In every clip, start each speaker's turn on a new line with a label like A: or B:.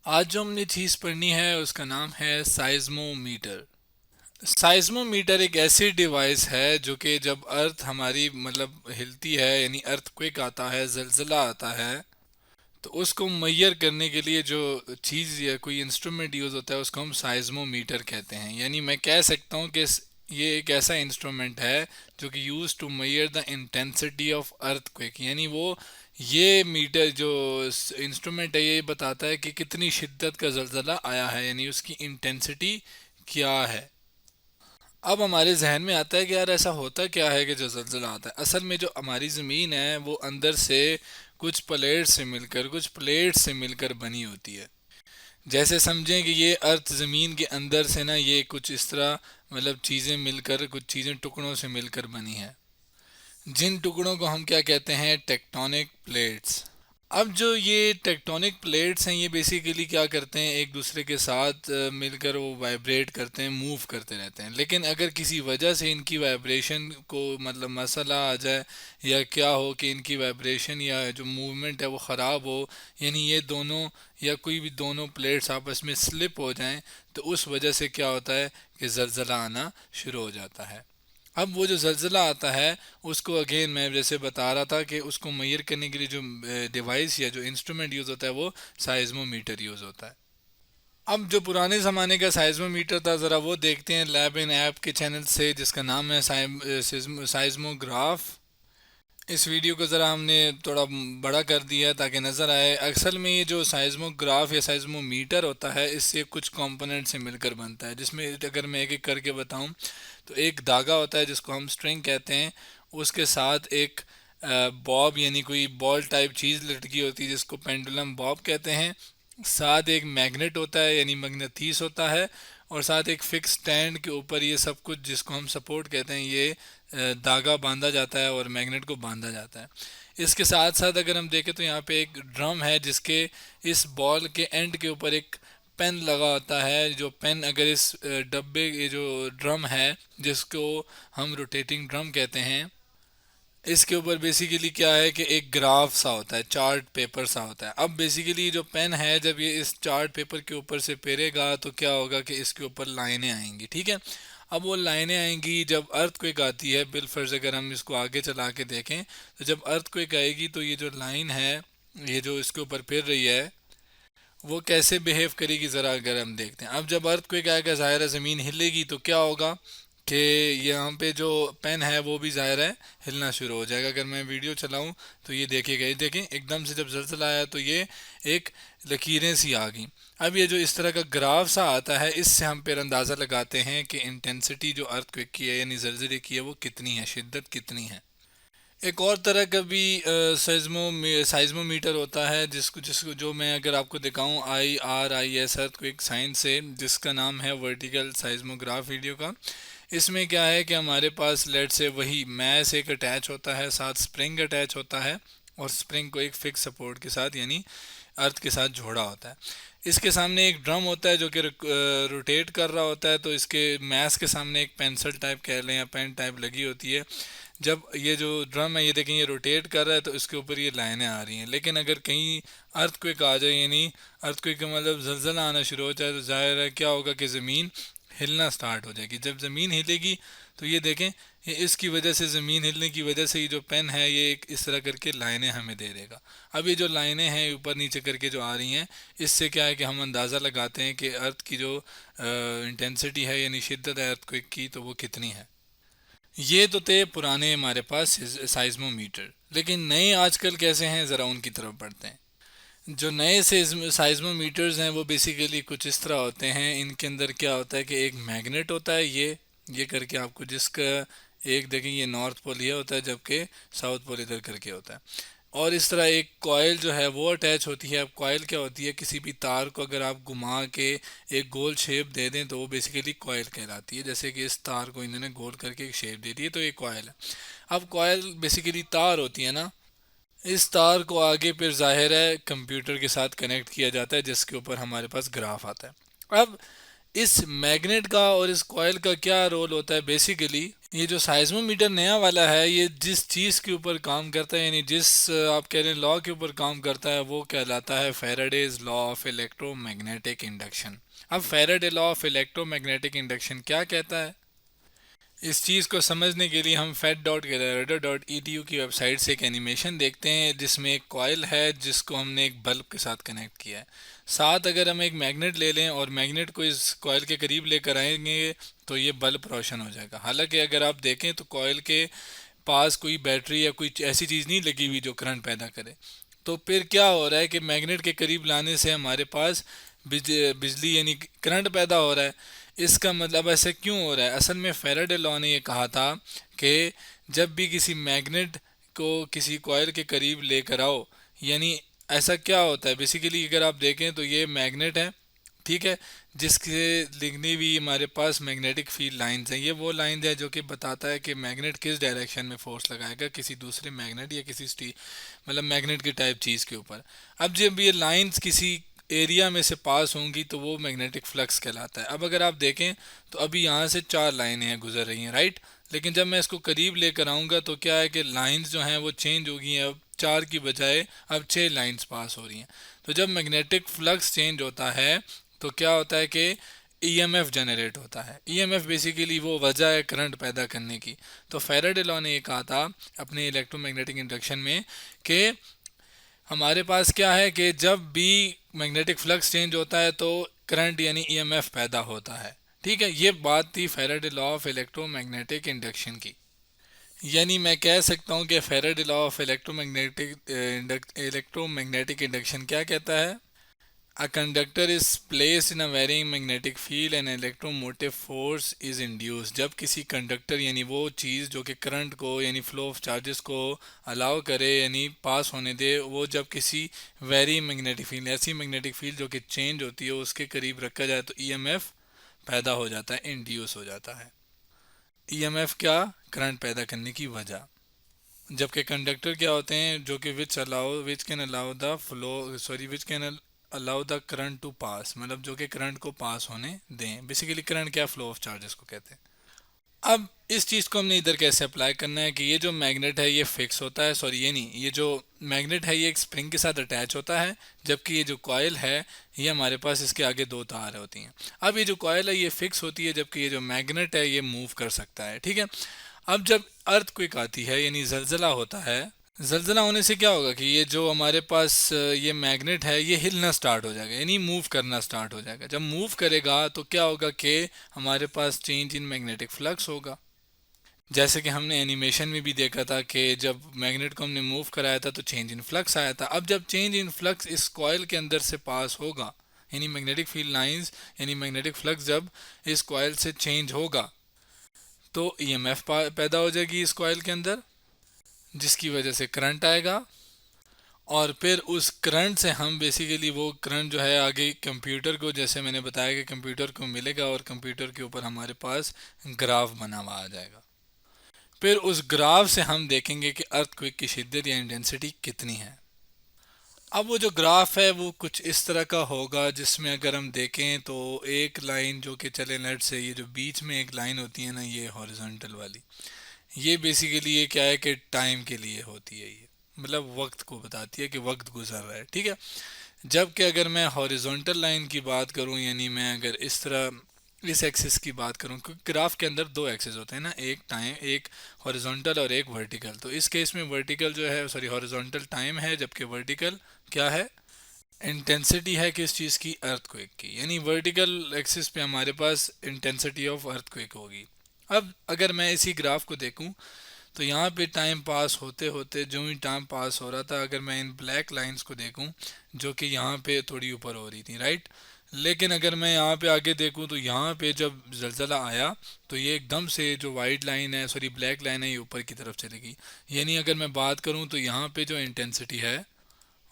A: आज जो हमने चीज़ पढ़नी है उसका नाम है साइज्मोमीटर। साइज्मोमीटर एक ऐसी डिवाइस है जो कि जब अर्थ हमारी मतलब हिलती है यानी अर्थक्वेक आता है, जलजिला आता है, तो उसको मैयर करने के लिए जो चीज़ या कोई इंस्ट्रूमेंट यूज़ होता है उसको हम साइज्मोमीटर कहते हैं। यानी मैं कह सकता हूँ कि ये एक ऐसा इंस्ट्रूमेंट है जो कि use to measure the intensity of earthquake. यानी वो ये मीटर जो इंस्ट्रूमेंट है ये बताता है कि कितनी शिद्दत का जलजिला आया है, यानी उसकी इंटेंसिटी क्या है। अब हमारे जहन में आता है कि यार ऐसा होता क्या है कि जो जलजिला आता है, असल में जो हमारी ज़मीन है वो अंदर से कुछ प्लेट से मिलकर बनी होती है। जैसे समझें कि ये अर्थ ज़मीन के अंदर से ना ये कुछ इस तरह मतलब चीज़ें मिलकर, कुछ चीज़ें टुकड़ों से मिलकर बनी है, जिन टुकड़ों को हम क्या कहते हैं, टेक्टोनिक प्लेट्स। अब जो ये टेक्टोनिक प्लेट्स हैं ये बेसिकली क्या करते हैं, एक दूसरे के साथ मिलकर वो वाइब्रेट करते हैं, मूव करते रहते हैं। लेकिन अगर किसी वजह से इनकी वाइब्रेशन को मतलब मसला आ जाए या क्या हो कि इनकी वाइब्रेशन या जो मूवमेंट है वो ख़राब हो, यानी ये दोनों या कोई भी दोनों प्लेट्स आपस में स्लिप हो जाएं, तो उस वजह से क्या होता है कि ज़लज़ला आना शुरू हो जाता है। अब वो जो ज़लज़ला आता है उसको अगेन मैं जैसे बता रहा था कि उसको मैयर करने के लिए जो डिवाइस या जो इंस्ट्रूमेंट यूज़ होता है वो साइज्मोमीटर यूज़ होता है। अब जो पुराने ज़माने का साइज्मोमीटर था ज़रा वो देखते हैं लैब इन ऐप के चैनल से, जिसका नाम है साइज्मोग्राफ। इस वीडियो को ज़रा हमने थोड़ा बड़ा कर दिया है ताकि नज़र आए। असल में ये जो साइज्मोग्राफ या साइज्मोमीटर होता है इससे कुछ कंपोनेंट से मिलकर बनता है, जिसमें अगर मैं एक एक करके बताऊं तो एक धागा होता है जिसको हम स्ट्रिंग कहते हैं, उसके साथ एक बॉब यानी कोई बॉल टाइप चीज़ लटकी होती है जिसको पेंडुलम बॉब कहते हैं, साथ एक मैग्नेट होता है यानी मगनातीस होता है, और साथ एक फिक्स स्टैंड के ऊपर ये सब कुछ जिसको हम सपोर्ट कहते हैं ये धागा बांधा जाता है और मैग्नेट को बांधा जाता है। इसके साथ साथ अगर हम देखें तो यहाँ पे एक ड्रम है जिसके इस बॉल के एंड के ऊपर एक पेन लगा होता है। जो पेन अगर इस डब्बे, ये जो ड्रम है जिसको हम रोटेटिंग ड्रम कहते हैं, इसके ऊपर बेसिकली क्या है कि एक ग्राफ सा होता है, चार्ट पेपर सा होता है। अब बेसिकली जो पेन है जब ये इस चार्ट पेपर के ऊपर से पेरेगा तो क्या होगा कि इसके ऊपर लाइनें आएंगी, ठीक है। अब वो लाइनें आएंगी जब अर्थक्वेक आती है, बिलफर्ज अगर हम इसको आगे चला के देखें तो जब अर्थक्वेक आएगी तो ये जो लाइन है ये जो इसके ऊपर फिर रही है वो कैसे बिहेव करेगी ज़रा अगर हम देखते हैं। अब जब अर्थक्वेक आएगा ज़ाहिर है ज़मीन हिलेगी, तो क्या होगा कि यहाँ पे जो पेन है वो भी ज़ाहिर है हिलना शुरू हो जाएगा। अगर मैं वीडियो चलाऊँ तो ये देखिएगा, ये देखें एकदम से जब जलजला आया तो ये एक लकीरें सी आ गई। अब ये जो इस तरह का ग्राफ सा आता है इससे हम फिर अंदाज़ा लगाते हैं कि इंटेंसिटी जो अर्थक्वेक की है यानी जलजले की है वो कितनी है, शिद्दत कितनी है। एक और तरह का भी साइज्मोमीटर होता है जिसको जिसको जो मैं अगर आपको दिखाऊं IRIS अर्थक्वेक साइंस से, जिसका नाम है वर्टिकल साइज्मोग्राफ वीडियो का। इसमें क्या है कि हमारे पास लेट से वही मैस एक अटैच होता है, साथ स्प्रिंग अटैच होता है, और स्प्रिंग को एक फिक्स सपोर्ट के साथ यानी अर्थ के साथ जोड़ा होता है। इसके सामने एक ड्रम होता है जो कि रोटेट कर रहा होता है, तो इसके मैस के सामने एक पेंसिल टाइप कह लें या पेन टाइप लगी होती है। जब ये जो ड्रम है ये देखें ये रोटेट कर रहा है तो इसके ऊपर ये लाइनें आ रही हैं। लेकिन अगर कहीं अर्थक्वेक आ जाए यानी अर्थक्वेक का मतलब जलजला आना शुरू हो जाए तो जाहिर है क्या होगा कि ज़मीन हिलना स्टार्ट हो जाएगी। जब ज़मीन हिलेगी तो ये देखें ये इसकी वजह से, ज़मीन हिलने की वजह से ये जो पेन है ये एक इस तरह करके लाइनें हमें दे देगा। अब ये जो लाइनें हैं ऊपर नीचे करके जो आ रही हैं इससे क्या है कि हम अंदाज़ा लगाते हैं कि अर्थ की जो इंटेंसिटी है यानी शिद्दत है अर्थक्वेक की तो वो कितनी है। ये तो थे पुराने हमारे पास साइज्मोमीटर, लेकिन नए आजकल कैसे हैं ज़रा उनकी तरफ बढ़ते हैं। जो नए साइज्मोमीटर्स हैं वो बेसिकली कुछ इस तरह होते हैं। इनके अंदर क्या होता है कि एक मैग्नेट होता है, ये करके आपको जिसका एक देखें ये नॉर्थ पोल ये होता है जबकि साउथ पोल इधर करके होता है, और इस तरह एक कॉयल जो है वो अटैच होती है। अब कॉयल क्या होती है, किसी भी तार को अगर आप घुमा के एक गोल शेप दे दें तो वो बेसिकली कॉयल कहलाती है। जैसे कि इस तार को इन्होंने गोल करके एक शेप दे दी है तो ये कॉयल है। अब कॉयल बेसिकली तार होती है ना, इस तार को आगे फिर जाहिर है कंप्यूटर के साथ कनेक्ट किया जाता है जिसके ऊपर हमारे पास ग्राफ आता है। अब इस मैग्नेट का और इस कॉइल का क्या रोल होता है बेसिकली, ये जो साइज्मोमीटर नया वाला है ये जिस चीज़ के ऊपर काम करता है, यानी जिस आप कह रहे हैं लॉ के ऊपर काम करता है, वो कहलाता है Faraday's law of electromagnetic induction. अब Faraday law of electromagnetic induction क्या कहता है, इस चीज़ को समझने के लिए हम fed.radar.edu की वेबसाइट से एक एनिमेशन देखते हैं जिसमें एक कॉइल है जिसको हमने एक बल्ब के साथ कनेक्ट किया है। साथ अगर हम एक मैग्नेट ले लें और मैग्नेट को इस कॉइल के करीब लेकर आएंगे तो ये बल्ब रोशन हो जाएगा। हालांकि अगर आप देखें तो कॉइल के पास कोई बैटरी या कोई ऐसी चीज़ नहीं लगी हुई जो करंट पैदा करे। तो फिर क्या हो रहा है कि मैग्नेट के करीब लाने से हमारे पास बिजली यानी करंट पैदा हो रहा है। इसका मतलब ऐसा क्यों हो रहा है, असल में फैराडे लॉ ने ये कहा था कि जब भी किसी मैग्नेट को किसी कॉइल के करीब लेकर आओ, यानी ऐसा क्या होता है बेसिकली, अगर आप देखें तो ये मैग्नेट है, ठीक है, जिसके लिखनी भी हमारे पास मैग्नेटिक फील्ड लाइंस हैं। ये वो लाइंस है जो कि बताता है कि मैग्नेट किस डायरेक्शन में फोर्स लगाएगा किसी दूसरे मैग्नेट या किसी मतलब मैग्नेट की टाइप चीज़ के ऊपर। अब जब ये लाइंस किसी एरिया में से पास होंगी तो वो मैग्नेटिक फ्लक्स कहलाता है। अब अगर आप देखें तो अभी यहाँ से 4 लाइनें हैं गुजर रही हैं, राइट, लेकिन जब मैं इसको करीब लेकर आऊँगा तो क्या है कि लाइंस जो हैं वो चेंज हो गई हैं, अब 4 की बजाय अब 6 लाइंस पास हो रही हैं। तो जब मैग्नेटिक फ्लक्स चेंज होता है तो क्या होता है कि ईएमएफ जनरेट होता है। ईएमएफ बेसिकली वो वजह है करंट पैदा करने की। तो फैराडे लॉ ने ये कहा था अपने इलेक्ट्रोमैग्नेटिक इंडक्शन में कि हमारे पास क्या है कि जब भी मैग्नेटिक फ्लक्स चेंज होता है तो करंट यानी ईएमएफ पैदा होता है। ठीक है, ये बात थी Faraday law of electromagnetic induction की। यानी मैं कह सकता हूँ कि Faraday law of electromagnetic induction क्या कहता है, A conductor is placed in a varying magnetic field and electromotive force is induced। जब किसी कंडक्टर यानी वो चीज़ जो कि करंट को यानी फ्लो ऑफ चार्जेस को अलाउ करे यानी पास होने दे, वो जब किसी वेरी मैग्नेटिक फील्ड ऐसी मैग्नेटिक फील्ड जो कि चेंज होती है उसके करीब रखा जाए तो ईएमएफ पैदा हो जाता है, इंड्यूस हो जाता है। ईएमएफ क्या, करंट पैदा करने की वजह। जबकि कंडक्टर क्या होते हैं जो कि which can allow the flow sorry which can allow the current to pass, मतलब जो कि करंट को पास होने दें। बेसिकली करंट क्या, फ्लो ऑफ चार्जेस को कहते हैं। अब इस चीज़ को हमने इधर कैसे अप्लाई करना है कि ये जो मैग्नेट है ये फिक्स होता है, सॉरी ये नहीं, ये जो मैग्नेट है ये एक स्प्रिंग के साथ अटैच होता है, जबकि ये जो कॉयल है ये हमारे पास इसके आगे 2 तार होती हैं। अब ये जो कॉयल है ये फिक्स होती है जबकि ये जो मैग्नेट है ये मूव कर सकता है, ठीक है। अब जब अर्थक्वेक आती है यानी जलजला होता है, जलजला होने से क्या होगा कि ये जो हमारे पास ये मैग्नेट है ये हिलना स्टार्ट हो जाएगा यानी मूव करना स्टार्ट हो जाएगा। जब मूव करेगा तो क्या होगा कि हमारे पास चेंज इन मैग्नेटिक फ्लक्स होगा। जैसे कि हमने एनिमेशन में भी देखा था कि जब मैग्नेट को हमने मूव कराया था तो चेंज इन फ्लक्स आया था। अब जब चेंज इन फ्लक्स इस कॉइल के अंदर से पास होगा यानी मैग्नेटिक फील्ड लाइंस यानी मैग्नेटिक फ्लक्स जब इस कॉइल से चेंज होगा तो ईएमएफ पैदा हो जाएगी इस कॉइल के अंदर, जिसकी वजह से करंट आएगा और फिर उस करंट से हम बेसिकली वो करंट जो है आगे कंप्यूटर को, जैसे मैंने बताया कि कंप्यूटर को मिलेगा और कंप्यूटर के ऊपर हमारे पास ग्राफ बना हुआ आ जाएगा। फिर उस ग्राफ से हम देखेंगे कि अर्थक्वेक की शिद्दत या इंटेंसिटी कितनी है। अब वो जो ग्राफ है वो कुछ इस तरह का होगा जिसमें अगर हम देखें तो एक लाइन जो कि चले नेट से, ये जो बीच में एक लाइन होती है ना ये हॉरिजॉन्टल वाली, ये बेसिकली ये क्या है कि टाइम के लिए होती है, ये मतलब वक्त को बताती है कि वक्त गुजर रहा है, ठीक है। जबकि अगर मैं हॉरिजॉन्टल लाइन की बात करूं यानी मैं अगर इस तरह इस एक्सिस की बात करूं, क्योंकि ग्राफ के अंदर 2 एक्सिस होते हैं ना, एक टाइम, एक हॉरिजॉन्टल और एक वर्टिकल। तो इस केस में वर्टिकल जो है सॉरी हॉरिजॉन्टल टाइम है जबकि वर्टिकल क्या है, इंटेंसिटी है किस चीज़ की, अर्थक्वेक की। यानी वर्टिकल एक्सिस पे हमारे पास इंटेंसिटी ऑफ अर्थक्वेक होगी। अब अगर मैं इसी ग्राफ को देखूं तो यहाँ पे टाइम पास होते होते जो ही टाइम पास हो रहा था, अगर मैं इन ब्लैक लाइंस को देखूं जो कि यहाँ पे थोड़ी ऊपर हो रही थी, राइट, लेकिन अगर मैं यहाँ पे आगे देखूं तो यहाँ पे जब जलजला आया तो ये एकदम से जो वाइट लाइन है सॉरी ब्लैक लाइन है ये ऊपर की तरफ चलेगी। यानी अगर मैं बात करूँ तो यहाँ पे जो इंटेंसिटी है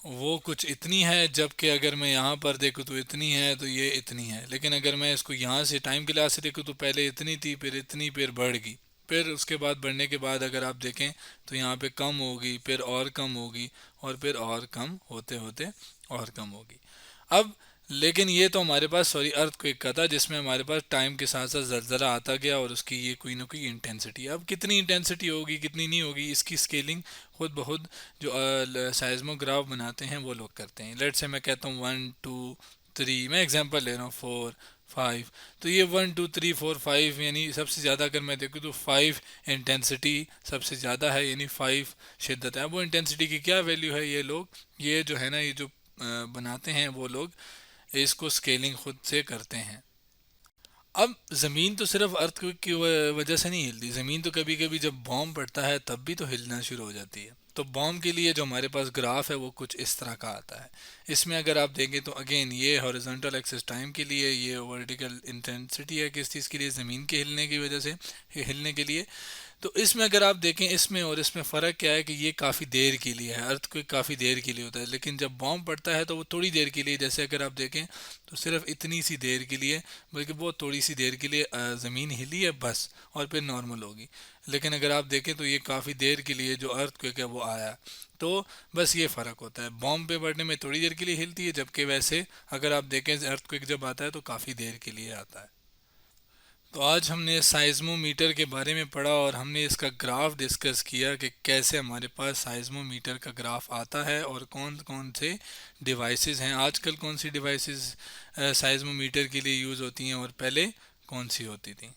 A: वो कुछ इतनी है, जबकि अगर मैं यहाँ पर देखूँ तो इतनी है, तो ये इतनी है। लेकिन अगर मैं इसको यहाँ से टाइम के लिहाज से देखूँ तो पहले इतनी थी फिर इतनी फिर बढ़ गई, फिर उसके बाद बढ़ने के बाद अगर आप देखें तो यहाँ पे कम होगी फिर और कम होगी और फिर और कम होते होते और कम होगी। अब लेकिन ये तो हमारे पास सॉरी अर्थक्वेक का था, जिसमें हमारे पास टाइम के साथ साथ ज़लज़ला आता गया और उसकी ये कोई ना कोई इंटेंसिटी, अब कितनी इंटेंसिटी होगी कितनी नहीं होगी इसकी स्केलिंग खुद ब खुद जो साइज्मोग्राफ बनाते हैं वो लोग करते हैं। लेट्स से मैं कहता हूँ 1 2 3, मैं एग्जांपल ले रहा हूँ 4 5, तो ये 1 2 3 4 5 यानी सबसे ज़्यादा अगर मैं देखूँ तो 5 इंटेंसिटी सबसे ज़्यादा है, यानी 5 शिद्दत है। अब वो इंटेंसिटी की क्या वैल्यू है, ये लोग ये जो है ना ये जो बनाते हैं वो लोग इसको स्केलिंग खुद से करते हैं। अब ज़मीन तो सिर्फ अर्थक्वेक की वजह से नहीं हिलती, ज़मीन तो कभी कभी जब बॉम्ब पड़ता है तब भी तो हिलना शुरू हो जाती है। तो बॉम्ब के लिए जो हमारे पास ग्राफ है वो कुछ इस तरह का आता है। इसमें अगर आप देखें तो अगेन ये हॉरिजॉन्टल एक्सिस टाइम के लिए, ये वर्टिकल इंटेंसिटी है किस चीज़ के लिए, ज़मीन के हिलने की वजह से हिलने के लिए। तो इसमें अगर आप देखें इसमें और इसमें फ़र्क क्या है कि ये काफ़ी देर के लिए है, अर्थक्वेक काफ़ी देर के लिए होता है, लेकिन जब बॉम्ब पड़ता है तो वो थोड़ी देर के लिए, जैसे अगर आप देखें तो सिर्फ इतनी सी देर के लिए, बल्कि बहुत थोड़ी सी देर के लिए ज़मीन हिली है बस, और फिर नॉर्मल होगी। लेकिन अगर आप देखें तो ये काफ़ी देर के लिए जो अर्थक्वेक है वो आया। तो बस ये फ़र्क होता है, बॉम्ब पे पड़ने में थोड़ी देर के लिए हिलती है, जबकि वैसे अगर आप देखें अर्थक्वेक जब आता है तो काफ़ी देर के लिए आता है। तो आज हमने साइज्मोमीटर के बारे में पढ़ा और हमने इसका ग्राफ डिस्कस किया कि कैसे हमारे पास साइज्मोमीटर का ग्राफ आता है और कौन कौन से डिवाइसेस हैं, आजकल कौन सी डिवाइसेस साइज्मोमीटर के लिए यूज़ होती हैं और पहले कौन सी होती थी।